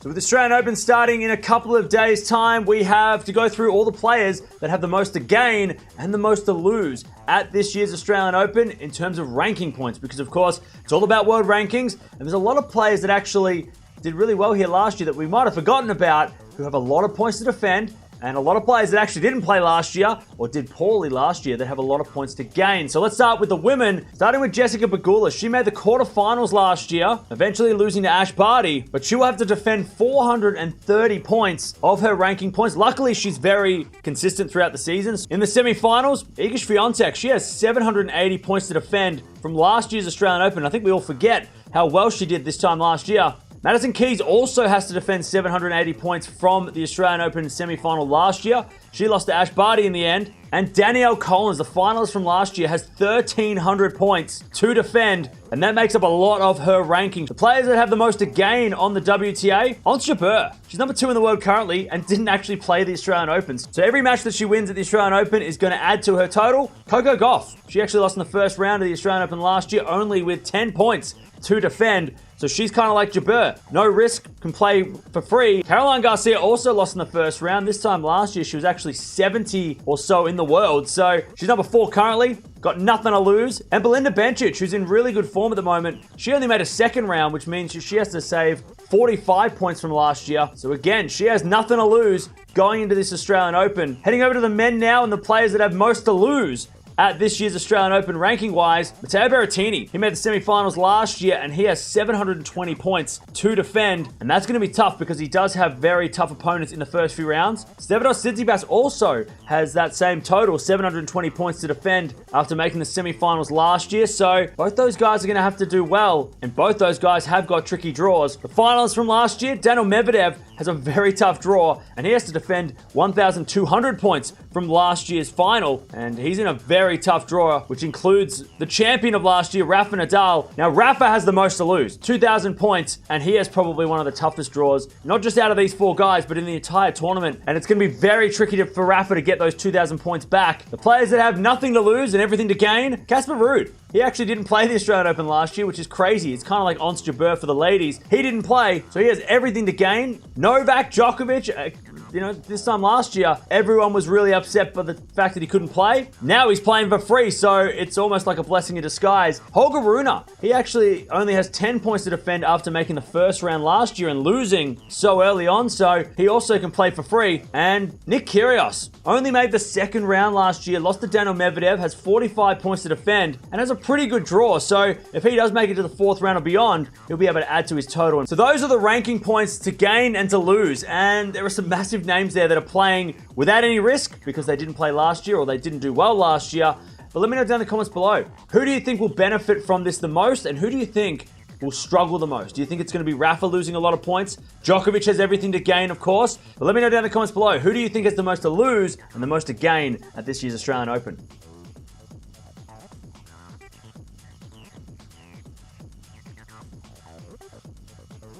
So with the Australian Open starting in a couple of days' time, we have to go through all the players that have the most to gain and the most to lose at this year's Australian Open in terms of ranking points. Because, of course, it's all about world rankings, and there's a lot of players that actually did really well here last year that we might have forgotten about, who have a lot of points to defend, and a lot of players that actually didn't play last year or did poorly last year that have a lot of points to gain. So let's start with the women, starting with Jessica Pegula. She made the quarterfinals last year, eventually losing to Ash Barty, but she will have to defend 430 points of her ranking points. Luckily, she's very consistent throughout the seasons. In the semi-finals, Iga Swiatek, she has 780 points to defend from last year's Australian Open. I think we all forget how well she did this time last year. Madison Keys also has to defend 780 points from the Australian Open semi-final last year. She lost to Ash Barty in the end. And Danielle Collins, the finalist from last year, has 1,300 points to defend, and that makes up a lot of her ranking. The players that have the most to gain on the WTA, Ons Jabeur. She's number 2 in the world currently and didn't actually play the Australian Opens. So every match that she wins at the Australian Open is going to add to her total. Coco Gauff, she actually lost in the first round of the Australian Open last year, only with 10 points to defend. So she's kind of like Jabeur. No risk, can play for free. Caroline Garcia also lost in the first round. This time last year, she was actually 70 or so in the world. So she's number 4 currently. Got nothing to lose. And Belinda Bencic, who's in really good form at the moment, she only made a second round, which means she has to save 45 points from last year. So again, she has nothing to lose going into this Australian Open. Heading over to the men now and the players that have most to lose at this year's Australian Open ranking-wise, Matteo Berrettini. He made the semi-finals last year, and he has 720 points to defend, and that's going to be tough because he does have very tough opponents in the first few rounds. Stefanos Tsitsipas also has that same total, 720 points to defend after making the semi-finals last year, so both those guys are going to have to do well, and both those guys have got tricky draws. The finalists from last year, Daniil Medvedev has a very tough draw, and he has to defend 1,200 points from last year's final, and he's in a very tough draw, which includes the champion of last year, Rafa Nadal. Now, Rafa has the most to lose, 2,000 points, and he has probably one of the toughest draws, not just out of these 4 guys, but in the entire tournament, and it's going to be very tricky for Rafa to get those 2,000 points back. The players that have nothing to lose and everything to gain, Casper Ruud. He actually didn't play the Australian Open last year, which is crazy. It's kind of like Ons Jabeur for the ladies. He didn't play, so he has everything to gain. Novak Djokovic, this time last year, everyone was really upset by the fact that he couldn't play. Now he's playing for free, so it's almost like a blessing in disguise. Holger Rune, he actually only has 10 points to defend after making the first round last year and losing so early on, so he also can play for free. And Nick Kyrgios only made the second round last year, lost to Daniil Medvedev, has 45 points to defend, and has a pretty good draw. So if he does make it to the 4th round or beyond, he'll be able to add to his total. So those are the ranking points to gain and to lose, and there are some massive names there that are playing without any risk because they didn't play last year or they didn't do well last year. But let me know down in the comments below. Who do you think will benefit from this the most, and who do you think will struggle the most? Do you think it's going to be Rafa losing a lot of points? Djokovic has everything to gain, of course. But let me know down in the comments below. Who do you think has the most to lose and the most to gain at this year's Australian Open?